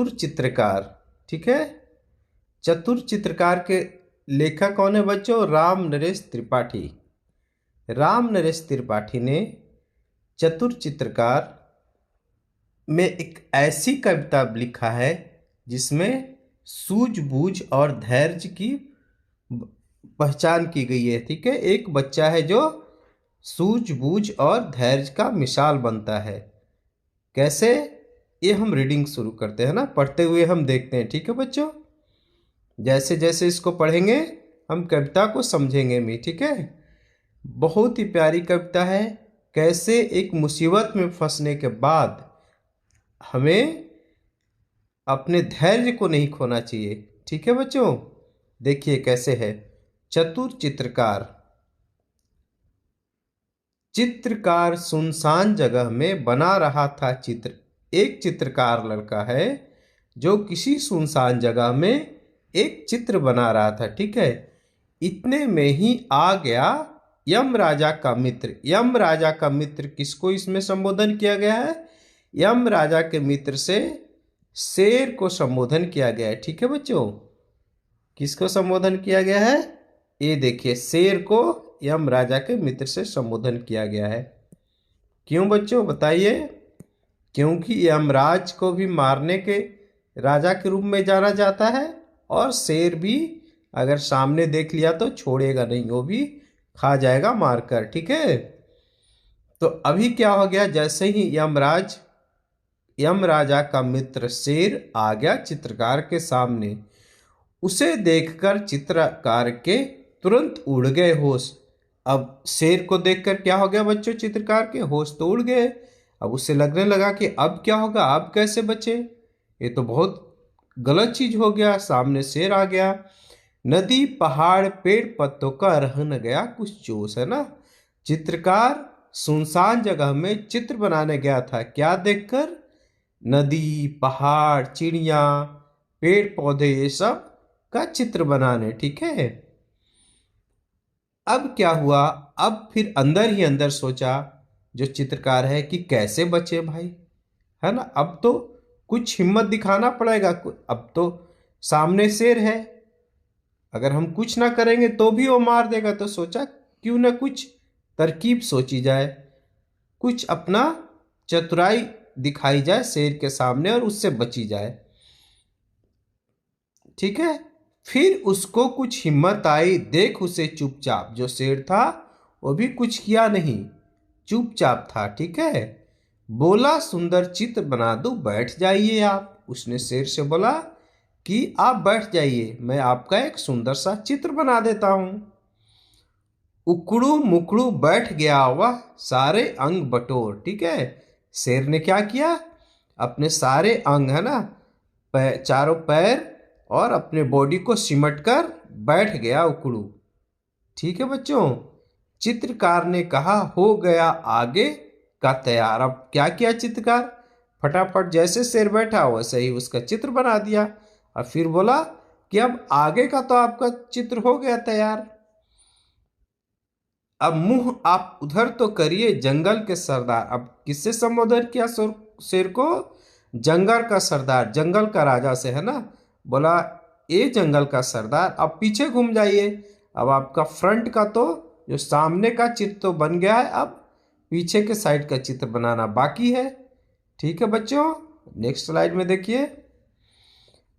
चतुर चित्रकार। ठीक है, चतुर चित्रकार के लेखक कौन है बच्चों? राम नरेश त्रिपाठी। राम नरेश त्रिपाठी ने चतुर चित्रकार में एक ऐसी कविता लिखा है जिसमें सूझबूझ और धैर्य की पहचान की गई है। ठीक है, एक बच्चा है जो सूझबूझ और धैर्य का मिसाल बनता है। कैसे? ये हम रीडिंग शुरू करते हैं ना, पढ़ते हुए हम देखते हैं। ठीक है बच्चों, जैसे जैसे इसको पढ़ेंगे हम कविता को समझेंगे भी। ठीक है, बहुत ही प्यारी कविता है। कैसे एक मुसीबत में फंसने के बाद हमें अपने धैर्य को नहीं खोना चाहिए। ठीक है बच्चों, देखिए कैसे है। चतुर चित्रकार। चित्रकार सुनसान जगह में बना रहा था चित्र। एक चित्रकार लड़का है जो किसी सुनसान जगह में एक चित्र बना रहा था। ठीक है, इतने में ही आ गया यम राजा का मित्र। यम राजा का मित्र किसको इसमें संबोधन किया गया है? यम राजा के मित्र से शेर को संबोधन किया गया है। ठीक है बच्चों, किसको संबोधन किया गया है? ये देखिए, शेर को यम राजा के मित्र से संबोधन किया गया है। क्यों बच्चों बताइए? क्योंकि यमराज को भी मारने के राजा के रूप में जाना जाता है, और शेर भी अगर सामने देख लिया तो छोड़ेगा नहीं, वो भी खा जाएगा मारकर। ठीक है, तो अभी क्या हो गया? जैसे ही यम राजा का मित्र शेर आ गया चित्रकार के सामने, उसे देखकर चित्रकार के तुरंत उड़ गए होश। अब शेर को देखकर क्या हो गया बच्चों? चित्रकार के होश तो उड़ गए। अब उसे लगने लगा कि अब क्या होगा, अब कैसे बचे? ये तो बहुत गलत चीज हो गया, सामने शेर आ गया। नदी पहाड़ पेड़ पत्तों का रह न गया कुछ जोश, है ना। चित्रकार सुनसान जगह में चित्र बनाने गया था, क्या देखकर? नदी पहाड़ चिड़िया पेड़ पौधे ये सब का चित्र बनाने। ठीक है, अब क्या हुआ? अब फिर अंदर ही अंदर सोचा जो चित्रकार है कि कैसे बचे भाई, है ना। अब तो कुछ हिम्मत दिखाना पड़ेगा। अब तो सामने शेर है, अगर हम कुछ ना करेंगे तो भी वो मार देगा। तो सोचा क्यों ना कुछ तरकीब सोची जाए, कुछ अपना चतुराई दिखाई जाए शेर के सामने और उससे बची जाए। ठीक है, फिर उसको कुछ हिम्मत आई, देख उसे चुपचाप। जो शेर था वो भी कुछ किया नहीं, चुपचाप था। ठीक है, बोला सुंदर चित्र बना दूं, बैठ जाइए आप। उसने शेर से बोला कि आप बैठ जाइए, मैं आपका एक सुंदर सा चित्र बना देता हूं। उकड़ू मुकड़ू बैठ गया वह, सारे अंग बटोर। ठीक है, शेर ने क्या किया? अपने सारे अंग, है ना, चारों पैर और अपने बॉडी को सिमट कर बैठ गया उकड़ू। ठीक है बच्चों, चित्रकार ने कहा हो गया आगे का तैयार। अब क्या किया चित्रकार? फटाफट जैसे शेर बैठा वैसे ही उसका चित्र बना दिया, और फिर बोला कि अब आगे का तो आपका चित्र हो गया तैयार। अब मुंह आप उधर तो करिए जंगल के सरदार। अब किससे संबोधन किया शेर को? जंगल का सरदार, जंगल का राजा से, है ना। बोला ये जंगल का सरदार, अब पीछे घूम जाइए। अब आपका फ्रंट का तो जो सामने का चित्र तो बन गया है, अब पीछे के साइड का चित्र बनाना बाकी है। ठीक है बच्चों, नेक्स्ट स्लाइड में देखिए।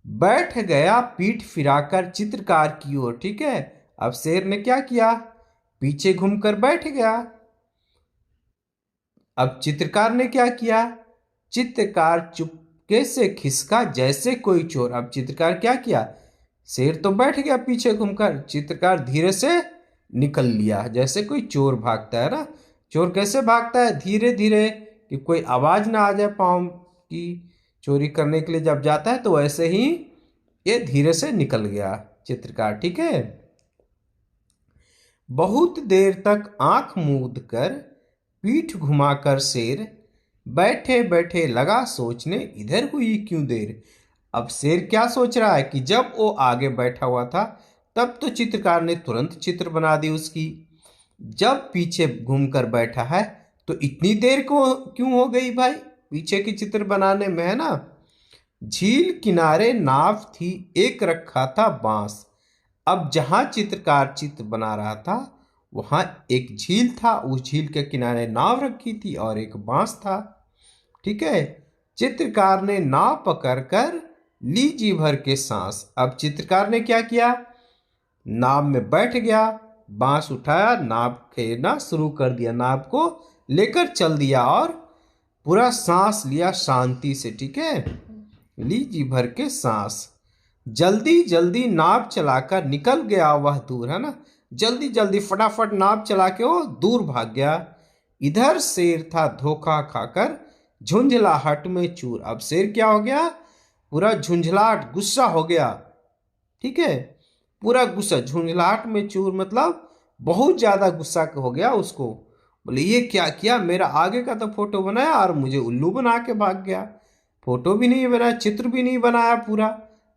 बैठ गया पीठ फिराकर चित्रकार की ओर। ठीक है, अब शेर ने क्या किया? पीछे घूमकर बैठ गया। अब चित्रकार ने क्या किया? चित्रकार चुपके से खिसका जैसे कोई चोर। अब चित्रकार क्या किया? शेर तो बैठ गया पीछे घूमकर, चित्रकार धीरे से निकल लिया जैसे कोई चोर भागता है ना। चोर कैसे भागता है? धीरे धीरे, कि कोई आवाज ना आ जाए पाँव की। चोरी करने के लिए जब जाता है तो वैसे ही ये धीरे से निकल गया चित्रकार। ठीक है, बहुत देर तक आंख मूंद कर पीठ घुमाकर शेर बैठे बैठे लगा सोचने, इधर हुई क्यों देर। अब शेर क्या सोच रहा है कि जब वो आगे बैठा हुआ था तब तो चित्रकार ने तुरंत चित्र बना दी उसकी, जब पीछे घूमकर बैठा है तो इतनी देर को क्यों हो गई भाई पीछे की चित्र बनाने में, है ना। झील किनारे नाव थी, एक रखा था बांस। अब जहां चित्रकार चित्र बना रहा था वहां एक झील था, उस झील के किनारे नाव रखी थी और एक बांस था। ठीक है। चित्रकार ने नाव पकड़कर ली जी भर के सांस। अब चित्रकार ने क्या किया, नाव में बैठ गया, बांस उठाया, नाव खेलना शुरू कर दिया, नाव को लेकर चल दिया और पूरा सांस लिया शांति से। ठीक है, ली जी भर के सांस। जल्दी जल्दी नाव चलाकर निकल गया वह दूर, है ना, जल्दी जल्दी फटाफट नाव चला के वो दूर भाग गया। इधर शेर था धोखा खाकर झुंझलाहट में चूर। अब शेर क्या हो गया, पूरा झुंझलाहट, गुस्सा हो गया। ठीक है, पूरा गुस्सा, झुंझलाहट में चूर मतलब बहुत ज्यादा गुस्सा हो गया उसको। बोले ये क्या किया, मेरा आगे का तो फोटो बनाया और मुझे उल्लू बना के भाग गया। फोटो भी नहीं बनाया, चित्र भी नहीं बनाया पूरा,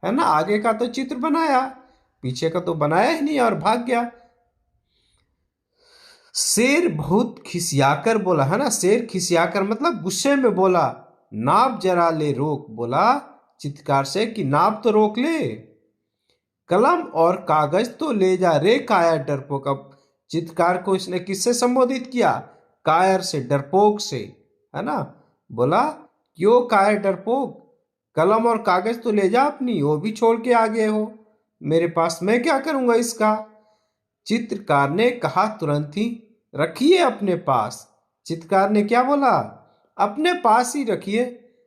है ना, आगे का तो चित्र बनाया, पीछे का तो बनाया ही नहीं और भाग गया। शेर बहुत खिसियाकर बोला, है ना, शेर खिसियाकर मतलब गुस्से में बोला, नाव जरा ले रोक। बोला चित्रकार से कि नाव तो रोक ले, कलम और कागज तो ले जा रे कायर डरपोक। अब चित्रकार को इसने किससे संबोधित किया, कायर से, डरपोक से, है ना। बोला क्यों कायर डरपोक, कलम और कागज तो ले जा अपनी, वो भी छोड़ के आ गए हो मेरे पास, मैं क्या करूंगा इसका। चित्रकार ने कहा तुरंत ही, रखिए अपने पास। चित्रकार ने क्या बोला, अपने पास ही रखिए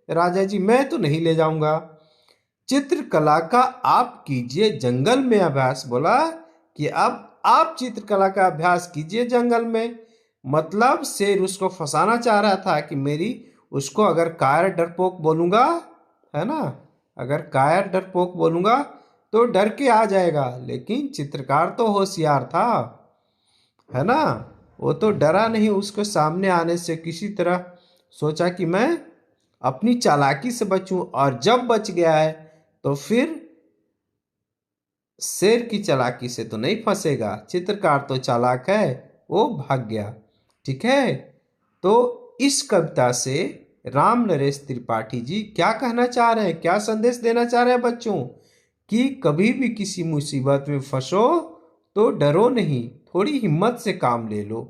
राजा जी, मैं तो नहीं ले जाऊंगा। चित्रकला का आप कीजिए जंगल में अभ्यास। बोला कि अब आप चित्रकला का अभ्यास कीजिए जंगल में। मतलब शेर उसको फंसाना चाह रहा था कि मेरी, उसको अगर कायर डरपोक बोलूंगा, है ना, अगर कायर डरपोक बोलूंगा तो डर के आ जाएगा। लेकिन चित्रकार तो होशियार था, है ना, वो तो डरा नहीं उसके सामने आने से। किसी तरह सोचा कि मैं अपनी चालाकी से बचूं, और जब बच गया है तो फिर शेर की चालाकी से तो नहीं फंसेगा। चित्रकार तो चालाक है, वो भाग गया। ठीक है, तो इस कविता से राम नरेश त्रिपाठी जी क्या कहना चाह रहे हैं, क्या संदेश देना चाह रहे हैं बच्चों, कि कभी भी किसी मुसीबत में फंसो तो डरो नहीं, थोड़ी हिम्मत से काम ले लो।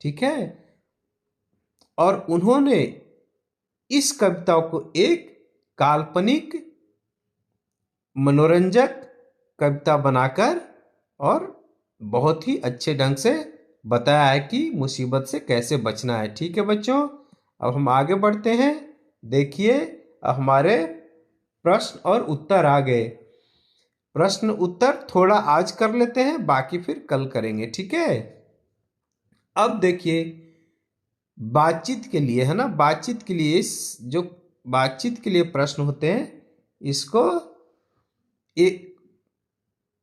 ठीक है, और उन्होंने इस कविता को एक काल्पनिक मनोरंजक कविता बनाकर और बहुत ही अच्छे ढंग से बताया है कि मुसीबत से कैसे बचना है। ठीक है बच्चों, अब हम आगे बढ़ते हैं। देखिए हमारे प्रश्न और उत्तर आ गए। प्रश्न उत्तर थोड़ा आज कर लेते हैं, बाकी फिर कल करेंगे। ठीक है, अब देखिए बातचीत के लिए, है ना, बातचीत के लिए जो बातचीत के लिए प्रश्न होते हैं, इसको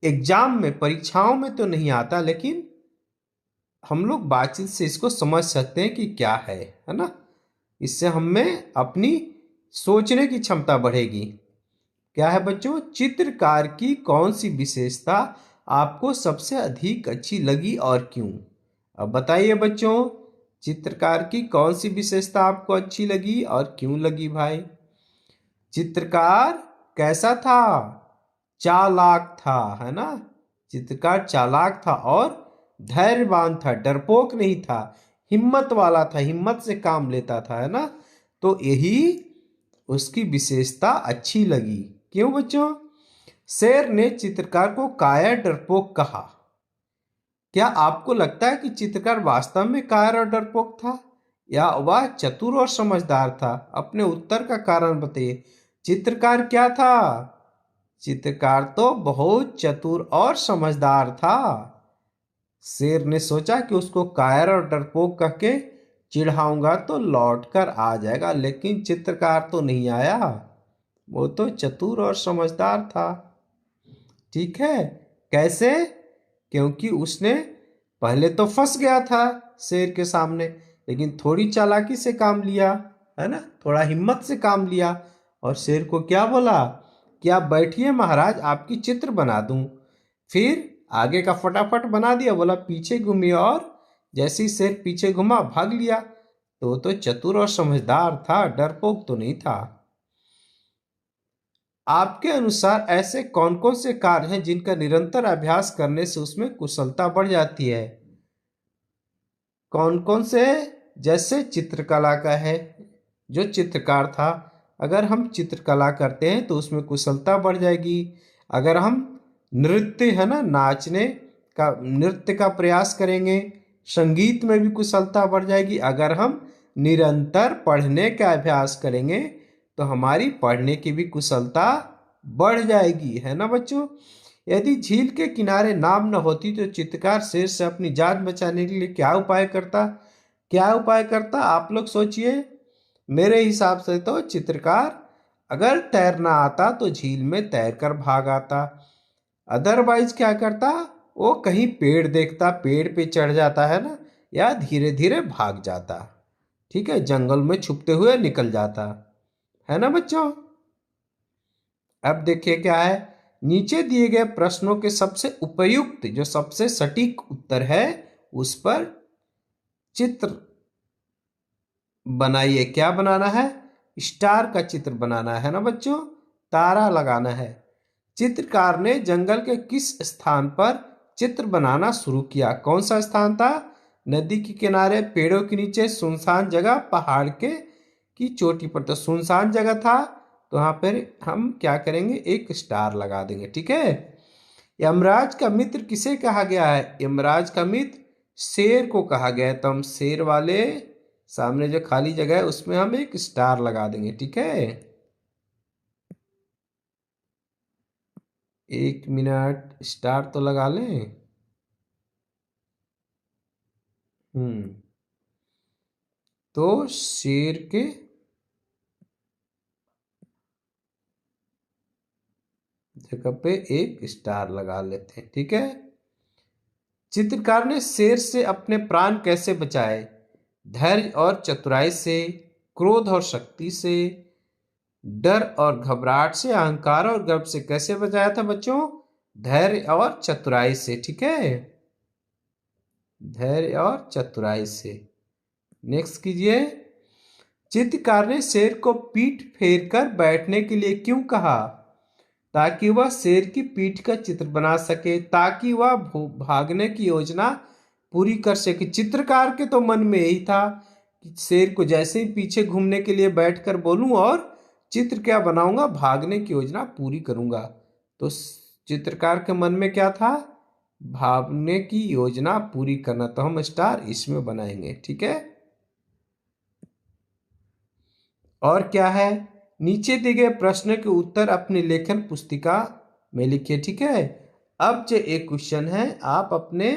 एग्जाम में, परीक्षाओं में तो नहीं आता, लेकिन हम लोग बातचीत से इसको समझ सकते हैं कि क्या है ना। इससे हमें अपनी सोचने की क्षमता बढ़ेगी। क्या है बच्चों, चित्रकार की कौन सी विशेषता आपको सबसे अधिक अच्छी लगी और क्यों। अब बताइए बच्चों, चित्रकार की कौन सी विशेषता आपको अच्छी लगी और क्यों लगी भाई। चित्रकार कैसा था, चालाक था, है ना, चित्रकार चालाक था और धैर्यवान था, डरपोक नहीं था, हिम्मत वाला था, हिम्मत से काम लेता था, है ना। तो यही उसकी विशेषता अच्छी लगी। क्यों बच्चों, शेर ने चित्रकार को कायर डरपोक कहा। क्या आपको लगता है कि चित्रकार वास्तव में कायर और डरपोक था, या वह चतुर और समझदार था। अपने उत्तर का कारण बताइए। चित्रकार क्या था, चित्रकार तो बहुत चतुर और समझदार था। शेर ने सोचा कि उसको कायर और डरपोक कह के चिढ़ाऊंगा तो लौट कर आ जाएगा, लेकिन चित्रकार तो नहीं आया, वो तो चतुर और समझदार था। ठीक है, कैसे, क्योंकि उसने पहले तो फंस गया था शेर के सामने, लेकिन थोड़ी चालाकी से काम लिया, है ना, थोड़ा हिम्मत से काम लिया, और शेर को क्या बोला कि आप बैठिए महाराज, आपकी चित्र बना दूं। फिर आगे का फटाफट बना दिया, बोला पीछे घूमिए, और जैसे ही शेर पीछे घुमा भाग लिया। तो चतुर और समझदार था, डरपोक तो नहीं था। आपके अनुसार ऐसे कौन कौन से कार्य हैं जिनका निरंतर अभ्यास करने से उसमें कुशलता बढ़ जाती है? कौन कौन से? जैसे चित्रकला का है, जो चित्रकार था, अगर हम चित्रकला करते हैं तो उसमें कुशलता बढ़ जाएगी। अगर हम नृत्य है ना, नाचने का, नृत्य का प्रयास करेंगे, संगीत में भी कुशलता बढ़ जाएगी। अगर हम निरंतर पढ़ने का अभ्यास करेंगे तो हमारी पढ़ने की भी कुशलता बढ़ जाएगी, है ना बच्चों। यदि झील के किनारे नाव न होती तो चित्रकार शेर से अपनी जान बचाने के लिए क्या उपाय करता? क्या उपाय करता आप लोग सोचिए। मेरे हिसाब से तो चित्रकार अगर तैरना आता तो झील में तैरकर भाग आता, अदरवाइज क्या करता, वो कहीं पेड़ देखता, पेड़ पे चढ़ जाता है ना, या धीरे धीरे भाग जाता, ठीक है, जंगल में छुपते हुए निकल जाता, है ना बच्चों। अब देखिए क्या है, नीचे दिए गए प्रश्नों के सबसे उपयुक्त, जो सबसे सटीक उत्तर है उस पर चित्र बनाइए। क्या बनाना है? स्टार का चित्र बनाना है ना बच्चों, तारा लगाना है। चित्रकार ने जंगल के किस स्थान पर चित्र बनाना शुरू किया? कौन सा स्थान था? नदी के किनारे, पेड़ों के नीचे, सुनसान जगह, पहाड़ के की चोटी पर। तो सुनसान जगह था तो वहां पर हम क्या करेंगे, एक स्टार लगा देंगे, ठीक है। यमराज का मित्र किसे कहा गया है? यमराज का मित्र शेर को कहा गया है, तो हम शेर वाले सामने जो खाली जगह है उसमें हम एक स्टार लगा देंगे, ठीक है। 1 मिनट, स्टार तो लगा लें। तो शेर के जगह पे एक स्टार लगा लेते हैं, ठीक है। चित्रकार ने शेर से अपने प्राण कैसे बचाए? धैर्य और चतुराई से, क्रोध और शक्ति से, डर और घबराहट से, अहंकार और गर्व से। कैसे बचाया था बच्चों? धैर्य और चतुराई से, ठीक है, धैर्य और चतुराई से। नेक्स्ट कीजिए। चित्रकार ने शेर को पीठ फेर कर बैठने के लिए क्यों कहा? ताकि वह शेर की पीठ का चित्र बना सके, ताकि वह भागने की योजना पूरी कर सके। चित्रकार के तो मन में यही था कि शेर को जैसे ही पीछे घूमने के लिए बैठकर बोलूं और चित्र क्या बनाऊंगा, भागने की योजना पूरी करूंगा। तो चित्रकार के मन में क्या था? भागने की योजना पूरी करना। तो हम स्टार इसमें बनाएंगे, ठीक है। और क्या है, नीचे दिए गए प्रश्न के उत्तर अपनी लेखन पुस्तिका में लिखिए, ठीक है। अब जो एक क्वेश्चन है, आप अपने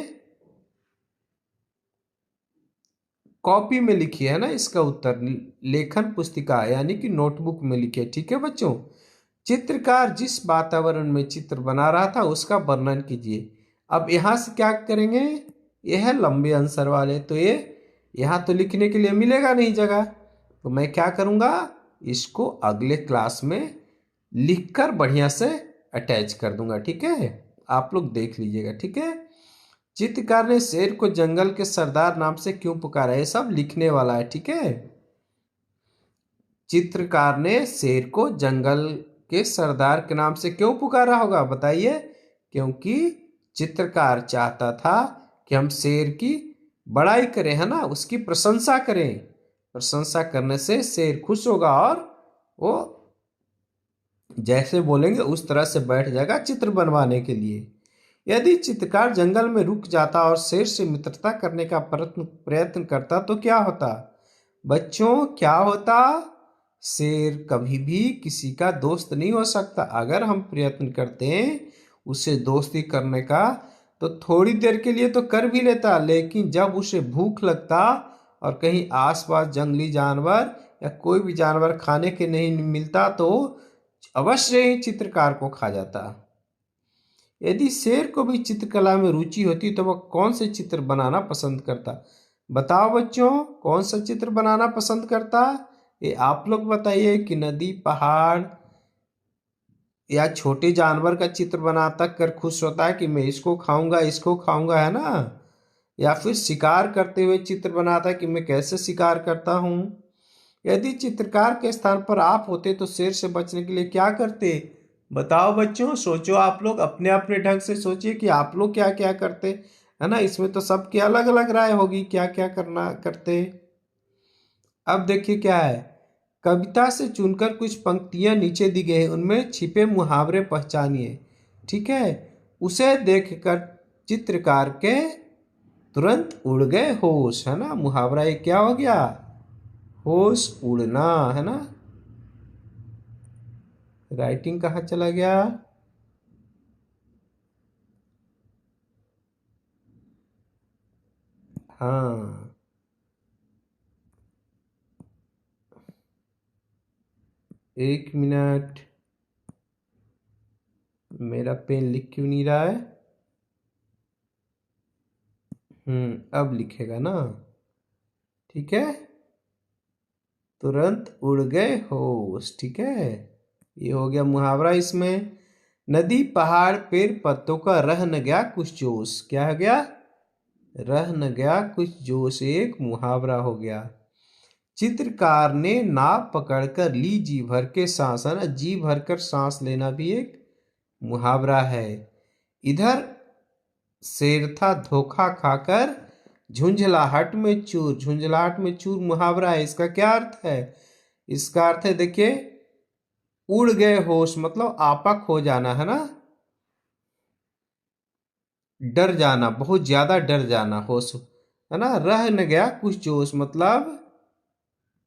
कॉपी में लिखिए, है ना, इसका उत्तर लेखन पुस्तिका यानी कि नोटबुक में लिखिए, ठीक है बच्चों। चित्रकार जिस वातावरण में चित्र बना रहा था उसका वर्णन कीजिए। अब यहां से क्या करेंगे, यह है लंबे आंसर वाले, तो ये यहां तो लिखने के लिए मिलेगा नहीं जगह, तो मैं क्या करूंगा, इसको अगले क्लास में लिखकर बढ़िया से अटैच कर दूंगा, ठीक है। आप लोग देख लीजिएगा, ठीक है। चित्रकार ने शेर को जंगल के सरदार नाम से क्यों पुकारा? ये सब लिखने वाला है, ठीक है। चित्रकार ने शेर को जंगल के सरदार के नाम से क्यों पुकारा होगा, बताइए। क्योंकि चित्रकार चाहता था कि हम शेर की बड़ाई करें, है ना, उसकी प्रशंसा करें। प्रशंसा करने से शेर खुश होगा और वो जैसे बोलेंगे उस तरह से बैठ जाएगा चित्र बनवाने के लिए। यदि चित्रकार जंगल में रुक जाता और शेर से मित्रता करने का प्रयत्न करता तो क्या होता? बच्चों क्या होता? शेर कभी भी किसी का दोस्त नहीं हो सकता। अगर हम प्रयत्न करते हैं उसे दोस्ती करने का तो थोड़ी देर के लिए तो कर भी लेता, लेकिन जब उसे भूख लगता और कहीं आसपास जंगली जानवर या कोई भी जानवर खाने के नहीं मिलता तो अवश्य ही चित्रकार को खा जाता। यदि शेर को भी चित्रकला में रुचि होती तो वह कौन से चित्र बनाना पसंद करता? बताओ बच्चों, कौन सा चित्र बनाना पसंद करता? ये आप लोग बताइए कि नदी, पहाड़ या छोटे जानवर का चित्र बनाता कर खुश होता है कि मैं इसको खाऊंगा, इसको खाऊंगा, है ना, या फिर शिकार करते हुए चित्र बनाता है कि मैं कैसे शिकार करता हूं। यदि चित्रकार के स्थान पर आप होते तो शेर से बचने के लिए क्या करते? बताओ बच्चों, सोचो आप लोग अपने अपने ढंग से सोचिए कि आप लोग क्या क्या करते, है ना। इसमें तो सबकी अलग अलग राय होगी क्या क्या करना करते। अब देखिए क्या है, कविता से चुनकर कुछ पंक्तियां नीचे दी गई हैं, उनमें छिपे मुहावरे पहचानिए। ठीक है, उसे देखकर चित्रकार के तुरंत उड़ गए होश, है ना। मुहावरा ये क्या हो गया, होश उड़ना, है ना। राइटिंग कहाँ चला गया। हाँ, एक मिनट, मेरा पेन लिख क्यों नहीं रहा है। अब लिखेगा ना। ठीक है, तुरंत उड़ गए होश। ठीक है, ये हो गया मुहावरा। इसमें नदी पहाड़ पेड़ पत्तों का रह न गया कुछ जोश, क्या हो गया, रह न गया कुछ जोश, एक मुहावरा हो गया। चित्रकार ने नाव पकड़कर ली जी भर के सांस, है ना। जी भर कर सांस लेना भी एक मुहावरा है। इधर शेर था धोखा खाकर झुंझलाहट में चूर, झुंझलाहट में चूर मुहावरा है। इसका क्या अर्थ है, इसका अर्थ है देखिए, उड़ गए होश मतलब आपा खो जाना, है ना। डर जाना, बहुत ज्यादा डर जाना, होश, है ना। रह न गया कुछ जोश मतलब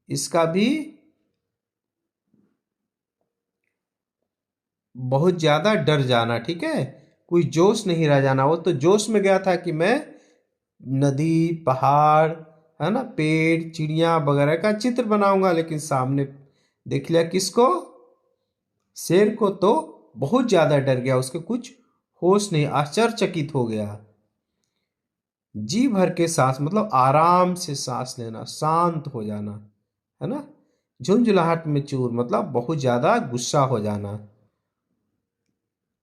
इसका भी बहुत ज्यादा डर जाना। ठीक है, कोई जोश नहीं रह जाना। वो तो जोश में गया था कि मैं नदी पहाड़, है ना, पेड़ चिड़िया वगैरह का चित्र बनाऊंगा, लेकिन सामने देख लिया किसको, शेर को, तो बहुत ज्यादा डर गया, उसके कुछ होश नहीं, आश्चर्यचकित हो गया। जी भर के सांस मतलब आराम से सांस लेना, शांत हो जाना, है ना। झुंझुलाहट में चूर मतलब बहुत ज्यादा गुस्सा हो जाना।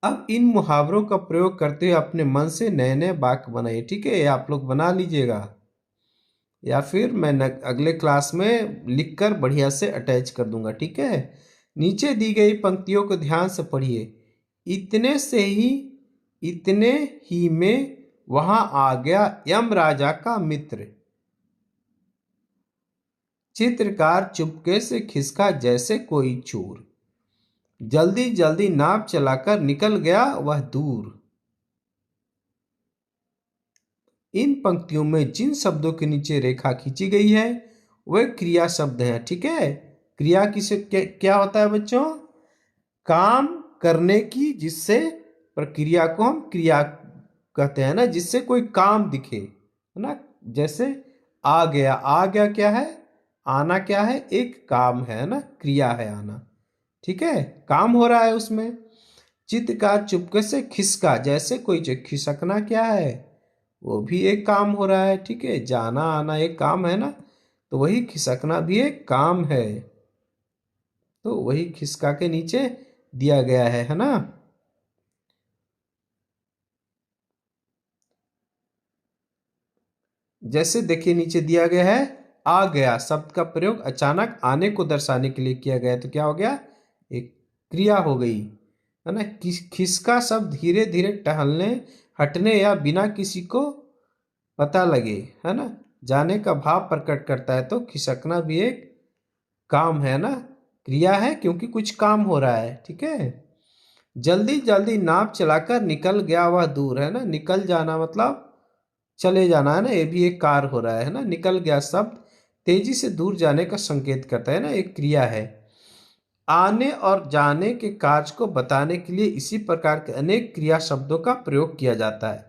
अब इन मुहावरों का प्रयोग करते हुए अपने मन से नए नए वाक्य बनाइए। ठीक है, ये आप लोग बना लीजिएगा, या फिर मैं अगले क्लास में लिखकर बढ़िया से अटैच कर दूंगा। ठीक है, नीचे दी गई पंक्तियों को ध्यान से पढ़िए। इतने से ही, इतने ही में वहां आ गया यम राजा का मित्र, चित्रकार चुपके से खिसका जैसे कोई चोर, जल्दी जल्दी नाव चलाकर निकल गया वह दूर। इन पंक्तियों में जिन शब्दों के नीचे रेखा खींची गई है वे क्रिया शब्द हैं। ठीक है, क्रिया किसे क्या होता है बच्चों, काम करने की, जिससे प्रक्रिया को हम क्रिया कहते हैं ना, जिससे कोई काम दिखे, है ना। जैसे आ गया, आ गया क्या है, आना क्या है, एक काम है ना, क्रिया है आना। ठीक है, काम हो रहा है उसमें। चित्रकार चुपके से खिसका जैसे कोई खिसकना क्या है, वो भी एक काम हो रहा है। ठीक है, जाना आना एक काम है ना, तो वही खिसकना भी एक काम है, तो वही खिसका के नीचे दिया गया है ना। जैसे देखिए नीचे दिया गया है, आ गया शब्द का प्रयोग अचानक आने को दर्शाने के लिए किया गया है, तो क्या हो गया, एक क्रिया हो गई, है ना। खिसका शब्द धीरे धीरे टहलने, हटने या बिना किसी को पता लगे, है ना, जाने का भाव प्रकट करता है। तो खिसकना भी एक काम है ना, क्रिया है, क्योंकि कुछ काम हो रहा है। ठीक है, जल्दी जल्दी नाव चलाकर निकल गया वह दूर, है ना। निकल जाना मतलब चले जाना, है ना, ये भी एक कार्य हो रहा है ना। निकल गया शब्द तेजी से दूर जाने का संकेत करता है ना, एक क्रिया है। आने और जाने के कार्य को बताने के लिए इसी प्रकार के अनेक क्रिया शब्दों का प्रयोग किया जाता है।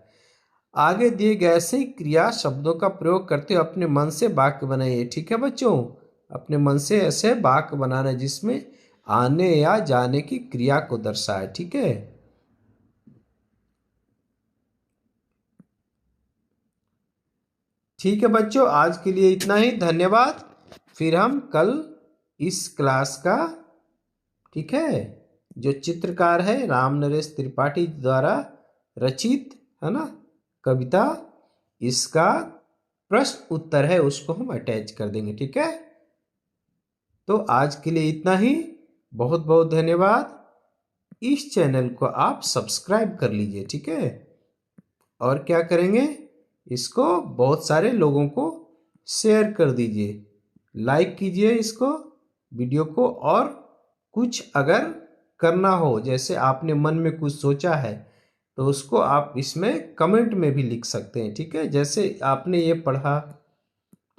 आगे दिए गए ऐसे ही क्रिया शब्दों का प्रयोग करते हुए अपने मन से वाक्य बनाइए। ठीक है बच्चों, अपने मन से ऐसे वाक्य बनाना जिसमें आने या जाने की क्रिया को दर्शाए। ठीक है, ठीक है बच्चों, आज के लिए इतना ही, धन्यवाद। फिर हम कल इस क्लास का, ठीक है, जो चित्रकार है राम नरेश त्रिपाठी द्वारा रचित, है ना, कविता, इसका प्रश्न उत्तर है उसको हम अटैच कर देंगे। ठीक है, तो आज के लिए इतना ही, बहुत बहुत धन्यवाद। इस चैनल को आप सब्सक्राइब कर लीजिए, ठीक है। और क्या करेंगे, इसको बहुत सारे लोगों को शेयर कर दीजिए, लाइक कीजिए इसको वीडियो को। और कुछ अगर करना हो, जैसे आपने मन में कुछ सोचा है, तो उसको आप इसमें कमेंट में भी लिख सकते हैं, ठीक है। जैसे आपने ये पढ़ा,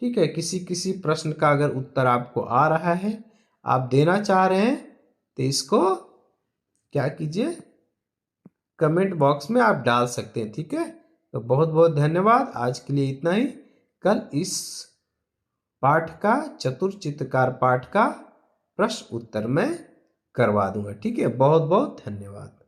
ठीक है, किसी किसी प्रश्न का अगर उत्तर आपको आ रहा है, आप देना चाह रहे हैं, तो इसको क्या कीजिए, कमेंट बॉक्स में आप डाल सकते हैं, ठीक है। तो बहुत बहुत धन्यवाद, आज के लिए इतना ही। कल इस पाठ का, चतुर चित्रकार पाठ का प्रश्न उत्तर मैं करवा दूंगा, ठीक है। बहुत बहुत धन्यवाद।